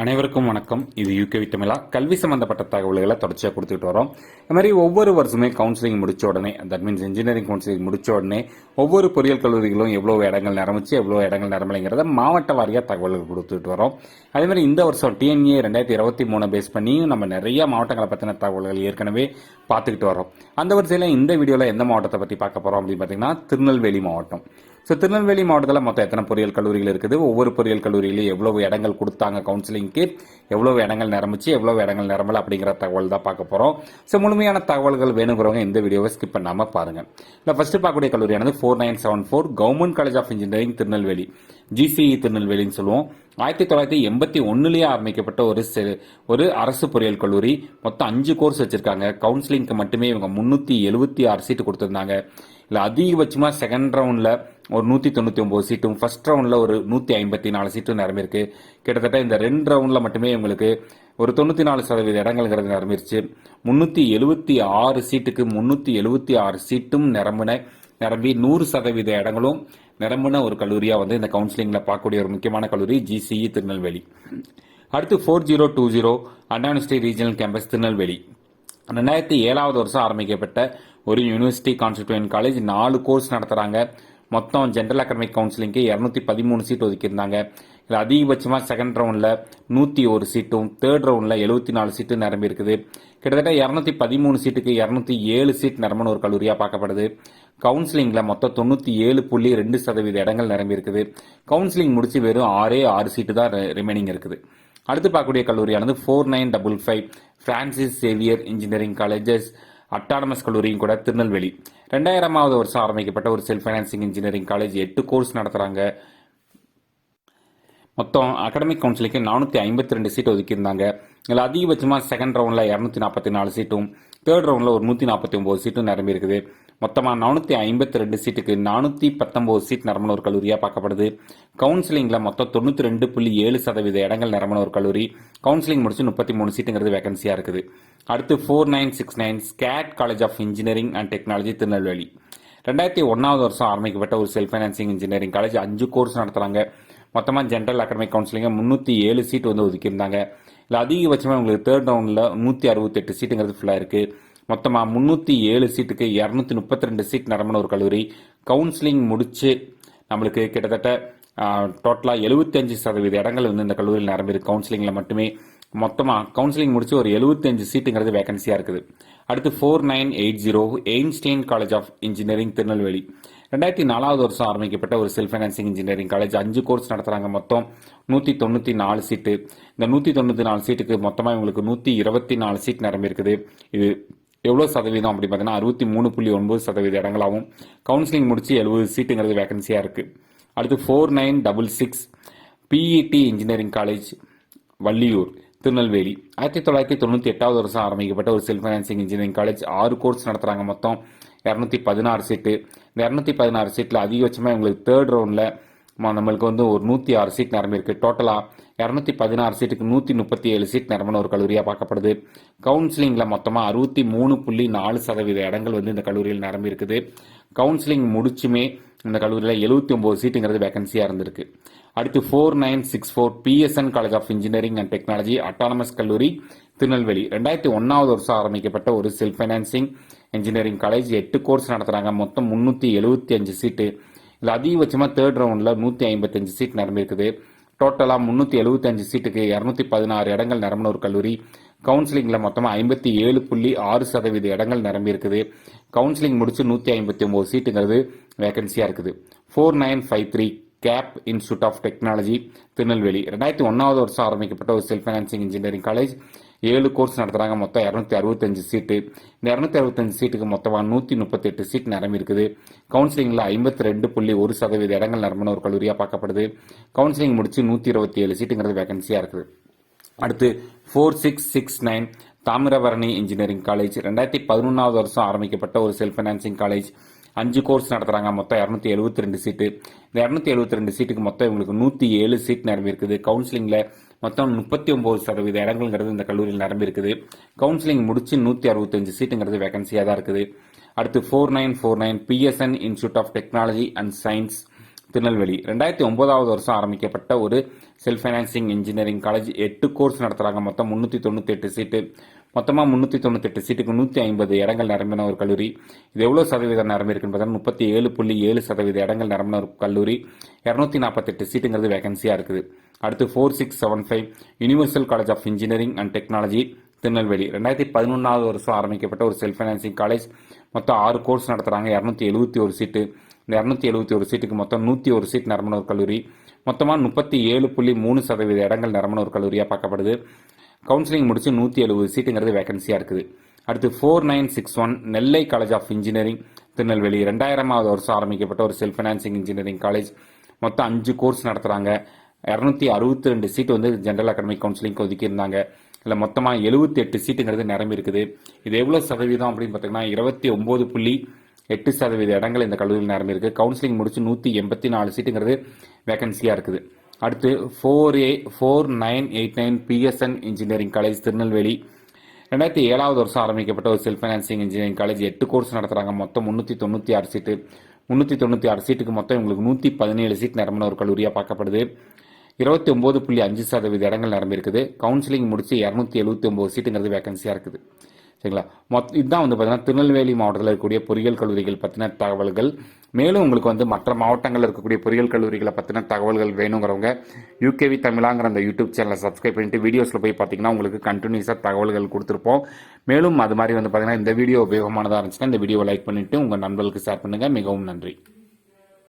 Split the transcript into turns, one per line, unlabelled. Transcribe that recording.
அனைவருக்கும் வணக்கம். இது யூகே வித்தமிழா. கல்வி சம்பந்தப்பட்ட தகவல்களை தொடர்ச்சியாக கொடுத்துட்டு வரோம். இந்த மாதிரி ஒவ்வொரு வருஷமே கவுன்சிலிங் முடிச்ச உடனே, தட் மீன்ஸ் இன்ஜினியரிங் கவுன்சிலிங் முடிச்ச உடனே ஒவ்வொரு பொறியியல் கல்லூரிகளும் எவ்வளவு இடங்கள் நிரம்பிச்சு எவ்வளவு இடங்கள் நிரம்பலைங்கிறத மாவட்ட வாரியாக தகவல்கள் கொடுத்துட்டு வரோம். அதே மாதிரி இந்த வருஷம் டிஎன்ஏ 2023 பேஸ் பண்ணி நம்ம நிறைய மாவட்டங்களை பற்றின தகவல்கள் ஏற்கனவே பார்த்துக்கிட்டு வரோம். அந்த வரிசையில் இந்த வீடியோவில் எந்த மாவட்டத்தை பற்றி பார்க்க போகிறோம் அப்படின்னு பார்த்தீங்கன்னா திருநெல்வேலி மாவட்டம். திருநெல்வேலி மாவட்டத்தில் மொத்தம் எத்தனை பொறியியல் கல்லூரிகள் இருக்குது, ஒவ்வொரு பொறியியல் கல்லூரியிலும் எவ்வளவு இடங்கள் கொடுத்தாங்க கவுன்சிலிங்க்கு, எவ்வளவு இடங்கள் நிரம்பிச்சு எவ்வளவு இடங்கள் நிரம்பல அப்படிங்கிற தகவல் தான் பார்க்க போறோம். முழுமையான தகவல்கள் வேணுங்கிறவங்க இந்த வீடியோவை ஸ்கிப் பண்ணாம பாருங்க. ஃபர்ஸ்ட் பார்க்கக்கூடிய கல்லூரியானது 4974 government college of engineering Tirunelveli, GCE திருநெல்வேலின்னு சொல்லுவோம். 1981 ஆரம்பிக்கப்பட்ட ஒரு அரசு பொறியியல் கல்லூரி. மொத்தம் 5 கோர்ஸ் வச்சிருக்காங்க. கவுன்சிலிங்க்கு மட்டுமே இவங்க 376 சீட்டு கொடுத்திருந்தாங்க. இல்ல அதிகபட்சமா செகண்ட் ரவுண்ட்ல ஒரு 199 சீட்டும், ஃபர்ஸ்ட் ரவுண்ட்ல ஒரு 154 சீட்டும் நிரம்பியிருக்கு. கிட்டத்தட்ட இந்த 2 ரவுண்ட்ல மட்டுமே உங்களுக்கு ஒரு 94% இடங்கள்ங்கிறது நிரம்பிருச்சு. 376 சீட்டுக்கு 376 சீட்டும் நிரம்பி 100% இடங்களும் நிரம்பின ஒரு கல்லூரியா இந்த கவுன்சிலிங்ல பார்க்கக்கூடிய ஒரு முக்கியமான கல்லூரி ஜிசிஇ திருநெல்வேலி. அடுத்து 4020 அண்ணா யூனிவர்சிட்டி ரீஜனல் கேம்பஸ் திருநெல்வேலி. 2007 வருஷம் ஆரம்பிக்கப்பட்ட ஒரு யூனிவர்சிட்டி கான்ஸ்டிடியூயன்ட் காலேஜ். 4 கோர்ஸ் நடத்துறாங்க. மொத்தம் ஜென்ரல் அகாடமிக் கவுன்சிலிங்க்கு 213 சீட் ஒதுக்கியிருந்தாங்க. இதில் அதிகபட்சமாக செகண்ட் ரவுண்டில் 101 சீட்டும், தேர்ட் ரவுண்டில் 74 சீட்டு நிரம்பி இருக்குது. கிட்டத்தட்ட 213 சீட்டுக்கு 207 சீட் நிரம்பின ஒரு கல்லூரியாக பார்க்கப்படுது. கவுன்சிலிங்கில் மொத்தம் 97.2% இடங்கள் நிரம்பி இருக்குது. கவுன்சிலிங் முடிச்சு வெறும் 6 சீட்டு தான் ரிமைனிங் இருக்குது. அடுத்து பார்க்கக்கூடிய கல்லூரியானது 4955 Francis Xavier engineering colleges autonomous கல்லூரியும் கூட திருநெல்வேலி. 2000 வருஷம் ஆரம்பிக்கப்பட்ட ஒரு self financing engineering college. 8 course நடத்துறாங்க. மொத்தம் அகாடமிக் கவுன்சிலுக்கு 452 சீட் ஒதுக்கியிருந்தாங்க. இதில் அதிகபட்சமாக செகண்ட் ரவுண்டில் 244 சீட்டும், தேர்ட் ரவுண்டில் ஒரு 149 சீட்டும் நிரம்பி இருக்குது. மொத்தமாக 452 சீட்டுக்கு 419 சீட் நிரம்பின ஒரு கல்லூரியாக பார்க்கப்படுது. கவுன்சிலிங்கில் மொத்தம் 92.7% இடங்கள் நிரம்பின ஒரு கல்லூரி. கவுன்சிலிங் முடிச்சு 33 சீட்டுங்கிறது வேகன்சியாக இருக்குது. அடுத்து 4969 SCAD college of engineering and technology Tirunelveli. 2001 வருஷம் ஆரம்பிக்கப்பட்ட ஒரு self financing engineering college. 5 course நடத்துறாங்க. மொத்தமாக ஜென்ரல் அகாடமிக் கவுன்சிலிங்க 307 சீட் ஒதுக்கியிருந்தாங்க. இல்லை அதிகபட்சமாக உங்களுக்கு தேர்ட் ரவுண்டில் 168 சீட்டுங்கிறது ஃபுல்லாக இருக்குது. மொத்தமாக 307 சீட்டுக்கு 232 சீட் நிரம்பின ஒரு கல்லூரி. கவுன்சிலிங் முடிச்சு நம்மளுக்கு கிட்டத்தட்ட டோட்டலாக 75% இடங்கள் இந்த கல்லூரியில் நிரம்பியிருக்கு. கவுன்சிலிங்கில் மட்டுமே மொத்தமாக கவுன்சிலிங் முடிச்சு ஒரு 75 சீட்டுங்கிறது வேகன்சியாக இருக்குது. அடுத்து 4980 எய்ன்ஸ்டைன் காலேஜ் ஆஃப் இன்ஜினியரிங் திருநெல்வேலி. 2004 வருஷம் ஆரம்பிக்கப்பட்ட ஒரு self financing engineering college. 5 course நடத்துறாங்க. மொத்தம் 194 சீட்டு. இந்த 194 சீட்டுக்கு மொத்தமாக உங்களுக்கு 124 சீட் நிரம்பி இருக்குது. இது எவ்வளோ சதவீதம் அப்படி பார்த்தீங்கன்னா 63.9% இடங்களாகவும் கவுன்சிலிங் முடிச்சு 70 சீட்டுங்கிறது வேகன்சியாக இருக்குது. அடுத்து 4966 PET engineering college Valliyur Tirunelveli. 1998 வருஷம் ஆரம்பிக்கப்பட்ட ஒரு self financing engineering college. 6 course நடத்துறாங்க. மொத்தம் 216 சீட்டு. இந்த 216 சீட்டில் அதிகபட்சமாக உங்களுக்கு தேர்ட் ரவுண்டில் நம்மளுக்கு ஒரு 106 சீட் நிரம்பியிருக்கு. டோட்டலாக 216 சீட்டுக்கு 137 சீட் நிரம்பின ஒரு கல்லூரியாக பார்க்கப்படுது. கவுன்சிலிங்கில் மொத்தமாக 63.4% இடங்கள் இந்த கல்லூரியில் நிரம்பி இருக்குது. கவுன்சிலிங் முடிச்சுமே இந்த கல்லூரியில் 79 சீட்டுங்கிறது வேகன்சியாக இருந்திருக்கு. அடுத்து 4964 PSN college of engineering and technology autonomous கல்லூரி திருநெல்வேலி. 2001 வருஷம் ஆரம்பிக்கப்பட்ட ஒரு self financing engineering college. 8 course நடத்துறாங்க. மொத்தம் 375 சீட்டு. இதில் அதிகபட்சமாக தேர்ட் ரவுண்டில் 155 சீட் நிரம்பியிருக்குது. டோட்டலாக 375 சீட்டுக்கு 216 இடங்கள் நிரம்பின ஒரு கல்லூரி. கவுன்சிலிங்கில் மொத்தமாக 57.6% இடங்கள் நிரம்பியிருக்குது. கவுன்சிலிங் முடிச்சு 159 சீட்டுங்கிறது வேகன்சியாக இருக்குது. 4953 Cape institute of technology Tirunelveli. 2001 வருஷம் ஆரம்பிக்கப்பட்ட ஒரு self financing engineering college. 7 course நடத்துறாங்க. மொத்தம் 265 சீட்டு. இந்த 265 சீட்டுக்கு மொத்தமாக 138 சீட் நிரம்பி இருக்குது. கவுன்சிலிங்கில் 52.1% இடங்கள் நிரம்பின ஒரு கல்லூரியாக பார்க்கப்படுது. கவுன்சிலிங் முடிச்சு 127 சீட்டுங்கிறது வேகன்சியாக இருக்குது. அடுத்து 4669 தாமிரபரணி இன்ஜினியரிங் காலேஜ். 2011 வருஷம் ஆரம்பிக்கப்பட்ட ஒரு செல்ஃப் ஃபைனான்சிங் காலேஜ். 5 கோர்ஸ் நடத்துறாங்க. மொத்தம் 272 சீட்டு. இந்த 272 சீட்டுக்கு மொத்தம் இவங்களுக்கு 107 சீட் நிரம்பி இருக்குது. கவுன்சிலிங்ல மொத்தம் 39% இடங்கள்ங்கிறது இந்த கல்லூரியில் நிரம்பி இருக்குது. கவுன்சிலிங் முடிச்சு 165 சீட்டுங்கிறது வேகன்சியாக தான் இருக்குது. அடுத்து 4949 PSN institute of technology and science Tirunelveli. 2009 வருஷம் ஆரம்பிக்கப்பட்ட ஒரு self financing engineering college 8 course நடத்துகிறாங்க. மொத்தம் 398 சீட்டு. மொத்தமாக 398 சீட்டுக்கு 150 இடங்கள் நிரம்பின ஒரு கல்லூரி. இது எவ்வளோ சதவீதம் நிரம்பி இருக்குன்னு பார்த்தீங்கன்னா 37.7% இடங்கள் நிரம்பின ஒரு கல்லூரி. 248 சீட்டுங்கிறது வேகன்சியாக இருக்குது. அடுத்து 4675 universal college of engineering and technology Tirunelveli. 2011 வருஷம் ஆரம்பிக்கப்பட்ட ஒரு செல்ஃப் ஃபைனான்சிங் காலேஜ். மொத்தம் 6 கோர்ஸ் நடத்துகிறாங்க. 271 சீட்டு. இந்த 271 சீட்டுக்கு மொத்தம் 101 சீட் நிரம்பின ஒரு கல்லூரி. மொத்தமாக 37.3% இடங்கள் நிரம்பின ஒரு கல்லூரியாக பார்க்கப்படுது. கவுன்சிலிங் முடிச்சு 170 சீட்டுங்கிறது வேகன்சியாக இருக்குது. அடுத்து 4961 நெல்லை காலேஜ் ஆஃப் இன்ஜினியரிங் திருநெல்வேலி. 2000வது வருஷம் ஆரம்பிக்கப்பட்ட ஒரு செல்ஃப் ஃபைனான்சிங் இன்ஜினியரிங் காலேஜ். மொத்தம் 5 கோர்ஸ் நடத்துகிறாங்க. 262 சீட்டு வந்து ஜென்ரல் அகாடமிக் கவுன்சிலிங்க்கு ஒதுக்கியிருந்தாங்க. இதில் மொத்தமாக 78 சீட்டுங்கிறது நிரம்பி இருக்குது. இது எவ்வளோ சதவீதம் அப்படின்னு பார்த்தீங்கன்னா 29.8% இடங்கள் இந்த கல்லூரியில் நிரம்பி இருக்கு. கவுன்சிலிங் முடிச்சு 184 சீட்டுங்கிறது வேகன்சியாக இருக்குது. அடுத்து 4989 பிஎஸ்என் இன்ஜினியரிங் காலேஜ் திருநெல்வேலி. 2007வது வருஷம் ஆரம்பிக்கப்பட்ட ஒரு self financing engineering college. 8 course நடத்துகிறாங்க. மொத்தம் 396 சீட்டு. 396 சீட்டுக்கு மொத்தம் உங்களுக்கு 117 சீட் நிரம்பின ஒரு கல்லூரியாக பார்க்கப்படுது. 29.5% இடங்கள் நிரம்பி இருக்குது. கவுன்சிலிங் முடிச்சு 279 சீட்டுங்கிறது வேகன்சியாக இருக்குது. சரிங்களா? இதுதான் வந்து பார்த்தீங்கன்னா திருநெல்வேலி மாவட்டத்தில் இருக்கக்கூடிய பொறியியல் கல்லூரிகள் பற்றின தகவல்கள். மேலும் உங்களுக்கு வந்து மற்ற மாவட்டங்களில் இருக்கக்கூடிய பொறியியல் கல்லூரிகளை பற்றின தகவல்கள் வேணுங்கிறவங்க யூகேவி தமிழாங்கிற அந்த யூடியூப் சேனலை சப்ஸ்கிரைப் பண்ணிட்டு வீடியோஸில் போய் பார்த்தீங்கன்னா உங்களுக்கு கண்டினியூஸாக தகவல்கள் கொடுத்துருப்போம். மேலும் அது மாதிரி வந்து பார்த்தீங்கன்னா இந்த வீடியோ உபயோகமானதாக இருந்துச்சுன்னா இந்த வீடியோவை லைக் பண்ணிவிட்டு உங்கள் நண்பர்களுக்கு ஷேர் பண்ணுங்கள். மிகவும் நன்றி.